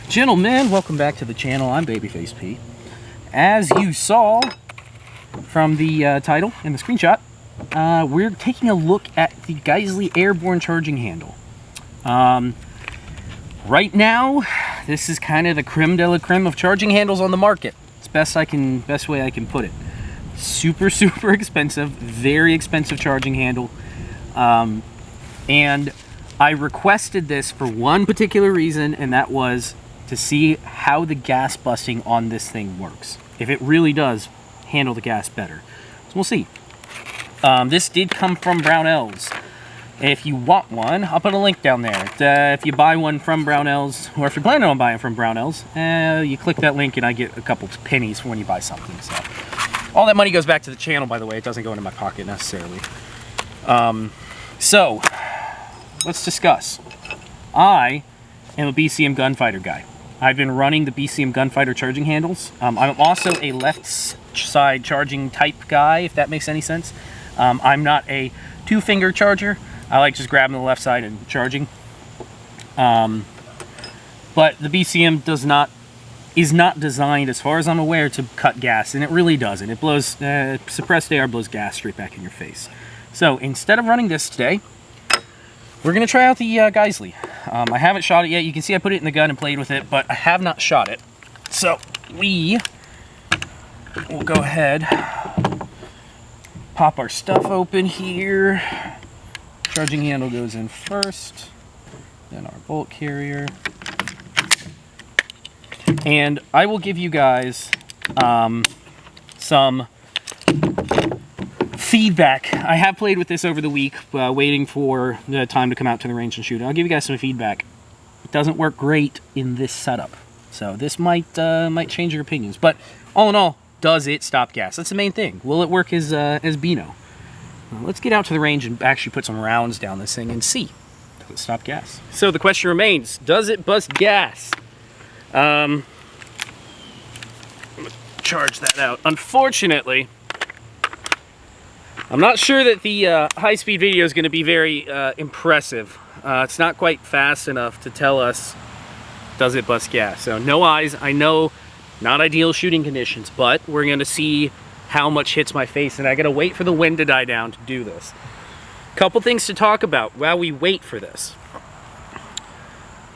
Gentlemen, welcome back to the channel. I'm Babyface P. As you saw from the title and the screenshot, we're taking a look at the Geissele Airborne charging handle. Right now, this is kind of the creme de la creme of charging handles on the market. It's best way I can put it. Super expensive, very expensive charging handle. And I requested this for one particular reason, and that was to see how the gas busting on this thing works. If it really does handle the gas better. So we'll see. This did come from Brownells. If you want one, I'll put a link down there. If you buy one from Brownells, or if you're planning on buying from Brownells, you click that link and I get a couple pennies for when you buy something. So all that money goes back to the channel, by the way. It doesn't go into my pocket necessarily. So let's discuss. I am a BCM gunfighter guy. I've been running the BCM gunfighter charging handles. I'm also a left side charging type guy, if that makes any sense. I'm not a two-finger charger. I like just grabbing the left side and charging. But the BCM is not designed, as far as I'm aware, to cut gas, and it really doesn't. It blows, suppressed air blows gas straight back in your face. So instead of running this today, we're going to try out the Geissele. I haven't shot it yet. You can see I put it in the gun and played with it, but I have not shot it. So we will go ahead, pop our stuff open here. Charging handle goes in first, then our bolt carrier. And I will give you guys some feedback. I have played with this over the week, waiting for the time to come out to the range and shoot it. I'll give you guys some feedback. It doesn't work great in this setup, so this might change your opinions. But all in all, does it stop gas? That's the main thing. Will it work as Beano? Let's get out to the range and actually put some rounds down this thing and see. Does it stop gas? So the question remains: does it bust gas? I'm gonna charge that out. Unfortunately, I'm not sure that the high-speed video is going to be very impressive. It's not quite fast enough to tell us, does it bust gas? So no eyes. I know, not ideal shooting conditions, but we're going to see how much hits my face, and I got to wait for the wind to die down to do this. Couple things to talk about while we wait for this.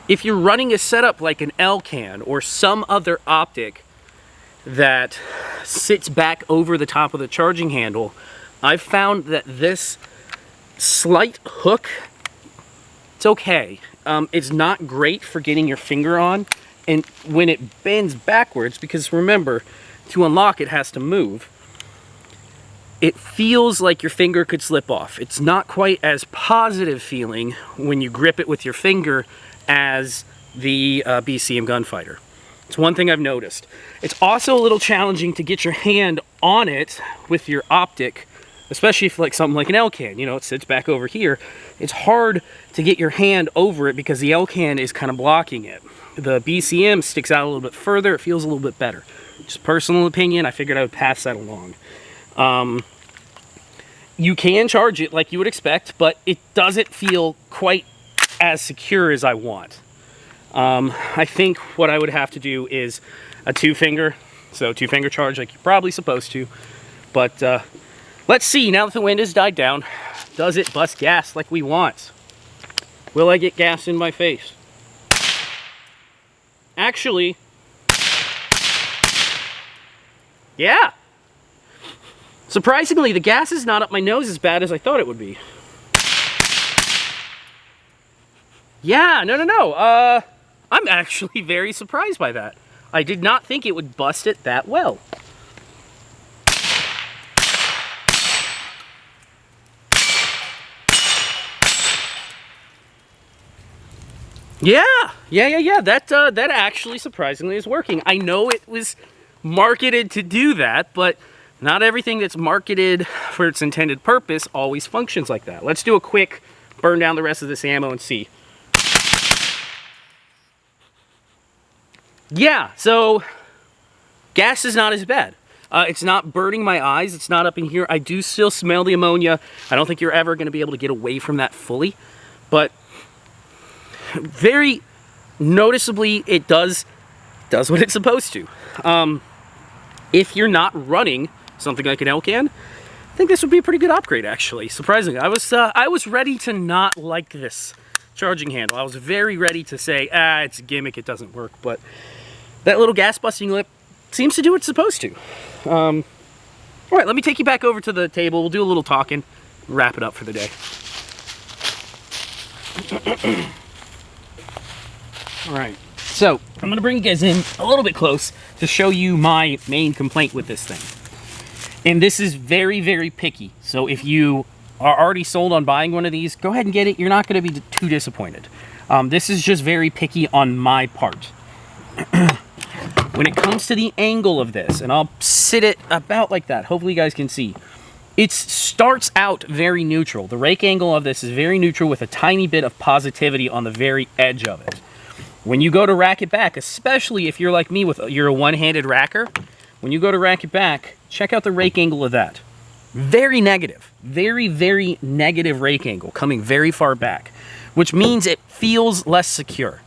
If you're running a setup like an L-can or some other optic that sits back over the top of the charging handle, I've found that this slight hook, it's okay. It's not great for getting your finger on, and when it bends backwards, because remember, to unlock it has to move, it feels like your finger could slip off. It's not quite as positive feeling when you grip it with your finger as the BCM gunfighter. It's one thing I've noticed. It's also a little challenging to get your hand on it with your optic, especially if like something like an L-can, you know, it sits back over here. It's hard to get your hand over it because the L-can is kind of blocking it. The BCM sticks out a little bit further. It feels a little bit better. Just personal opinion, I figured I would pass that along. You can charge it like you would expect, but it doesn't feel quite as secure as I want. I think what I would have to do is a two-finger, so two-finger charge like you're probably supposed to. But let's see, now that the wind has died down, does it bust gas like we want? Will I get gas in my face? Actually, yeah. Surprisingly, the gas is not up my nose as bad as I thought it would be. Yeah, no. I'm actually very surprised by that. I did not think it would bust it that well. Yeah. That actually surprisingly is working. I know it was marketed to do that, but not everything that's marketed for its intended purpose always functions like that. Let's do a quick burn down the rest of this ammo and see. Yeah, so gas is not as bad. It's not burning my eyes. It's not up in here. I do still smell the ammonia. I don't think you're ever going to be able to get away from that fully. But very noticeably it does what it's supposed to. If you're not running something like an Elcan, I think this would be a pretty good upgrade, actually. Surprisingly, I was ready to not like this charging handle. I was very ready to say, it's a gimmick, it doesn't work, but that little gas busting lip seems to do what it's supposed to. All right, let me take you back over to the table. We'll do a little talking, wrap it up for the day. All right, so I'm gonna bring you guys in a little bit close to show you my main complaint with this thing. And this is very, very picky. So if you are already sold on buying one of these, go ahead and get it. You're not gonna be too disappointed. This is just very picky on my part. When it comes to the angle of this, and I'll sit it about like that, hopefully you guys can see, it starts out very neutral. The rake angle of this is very neutral with a tiny bit of positivity on the very edge of it. When you go to rack it back, especially if you're like me, you're a one-handed racker, when you go to rack it back, check out the rake angle of that. Very negative. Very, very negative rake angle, coming very far back, which means it feels less secure.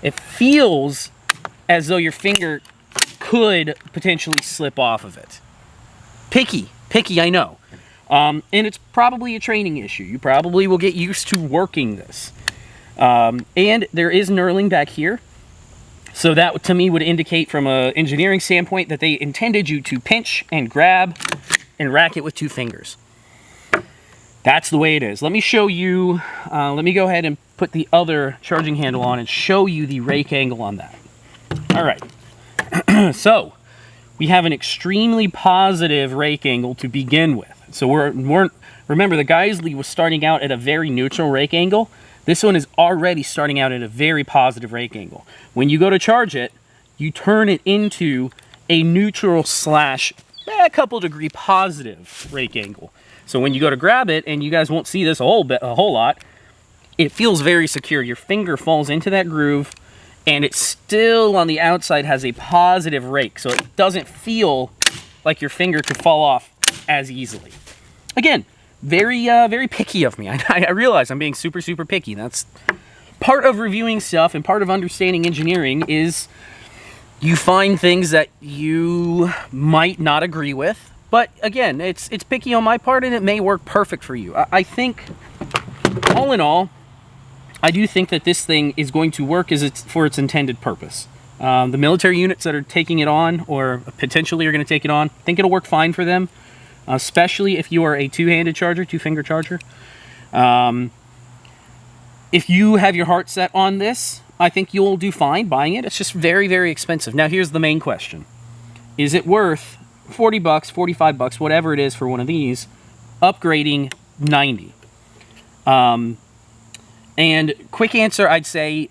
It feels as though your finger could potentially slip off of it. Picky, I know. And it's probably a training issue. You probably will get used to working this. And there is knurling back here. So that to me would indicate from an engineering standpoint that they intended you to pinch and grab and rack it with 2 fingers. That's the way it is. Let me show you, let me go ahead and put the other charging handle on and show you the rake angle on that. All right, so we have an extremely positive rake angle to begin with. So remember the Geissele was starting out at a very neutral rake angle. This one is already starting out at a very positive rake angle. When you go to charge it, you turn it into a neutral slash a couple degree positive rake angle. So when you go to grab it, and you guys won't see this a whole lot, it feels very secure. Your finger falls into that groove, and it still on the outside has a positive rake, so it doesn't feel like your finger could fall off as easily. Again, very picky of me. I realize I'm being super, super picky. That's part of reviewing stuff and part of understanding engineering is you find things that you might not agree with. But again, it's picky on my part and it may work perfect for you. I think, all in all, I do think that this thing is going to work for its intended purpose. The military units that are taking it on or potentially are going to take it on, I think it'll work fine for them. Especially if you are a two-handed charger, two-finger charger. If you have your heart set on this, I think you'll do fine buying it. It's just very, very expensive. Now, here's the main question. Is it worth 40 bucks, 45 bucks, whatever it is for one of these, upgrading 90? And quick answer, I'd say,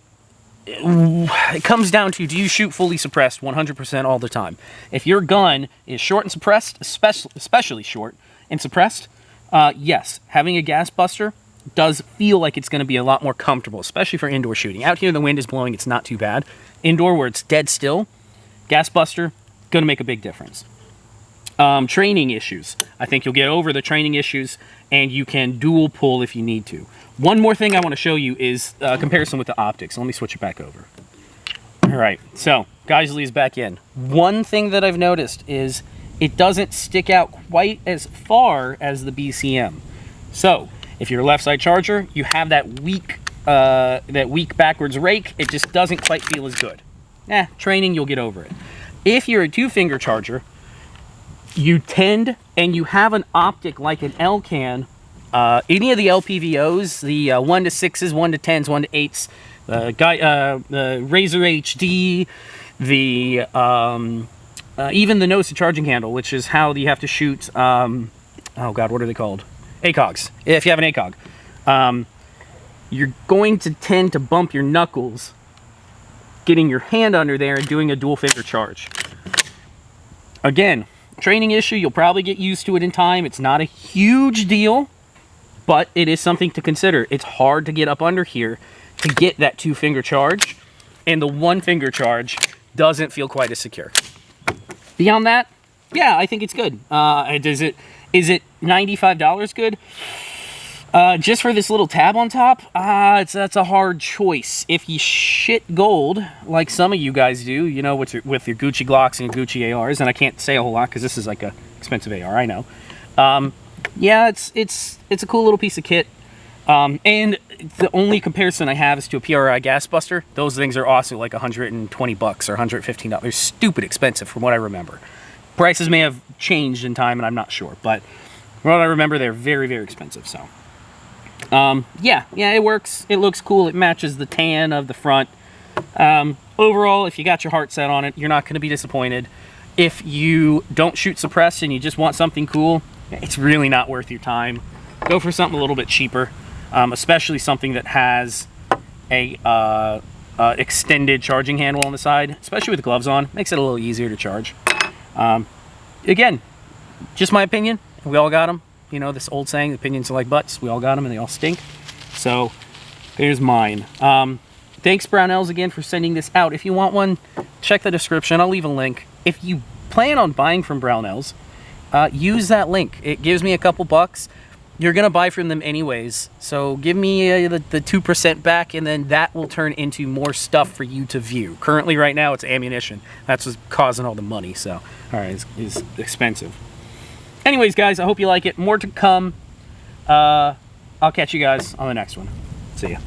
it comes down to, do you shoot fully suppressed 100% all the time? If your gun is short and suppressed, especially short and suppressed, yes, having a gas buster does feel like it's going to be a lot more comfortable, especially for indoor shooting. Out here, the wind is blowing, it's not too bad. Indoor, where it's dead still, gas buster, going to make a big difference. Training issues. I think you'll get over the training issues, and you can dual pull if you need to. One more thing I want to show you is a comparison with the optics. Let me switch it back over. All right, so Geissele is back in. One thing that I've noticed is it doesn't stick out quite as far as the BCM. So if you're a left side charger, you have that weak backwards rake. It just doesn't quite feel as good. Training, you'll get over it. If you're a two-finger charger, you tend, and you have an optic like an Elcan, any of the LPVOs, the 1 to 6s, 1 to 10s, 1 to 8s, the Razor HD, even the nose to charging handle, which is how you have to shoot, oh God, what are they called? ACOGs, if you have an ACOG. You're going to tend to bump your knuckles getting your hand under there and doing a dual finger charge. Again, training issue, you'll probably get used to it in time. It's not a huge deal, but it is something to consider. It's hard to get up under here to get that two-finger charge, and the one-finger charge doesn't feel quite as secure. Beyond that, yeah, I think it's good. Is it $95 good? Just for this little tab on top, that's a hard choice. If you shit gold, like some of you guys do, you know, with your Gucci Glocks and Gucci ARs, and I can't say a whole lot because this is like a expensive AR, I know. Yeah, it's a cool little piece of kit. And the only comparison I have is to a PRI gas buster. Those things are also like 120 bucks or $115. They're stupid expensive from what I remember. Prices may have changed in time and I'm not sure, but from what I remember, they're very, very expensive, so. Yeah, it works. It looks cool. It matches the tan of the front. Overall, if you got your heart set on it, you're not going to be disappointed. If you don't shoot suppress and you just want something cool, it's really not worth your time. Go for something a little bit cheaper, especially something that has a extended charging handle on the side, especially with gloves on. Makes it a little easier to charge. Again, just my opinion. We all got them. You know, this old saying, opinions are like butts. We all got them and they all stink. So, there's mine. Thanks, Brownells, again, for sending this out. If you want one, check the description. I'll leave a link. If you plan on buying from Brownells, use that link. It gives me a couple bucks. You're going to buy from them anyways. So, give me the 2% back, and then that will turn into more stuff for you to view. Currently, right now, it's ammunition. That's what's causing all the money. So, all right, it's expensive. Anyways, guys, I hope you like it. More to come. I'll catch you guys on the next one. See ya.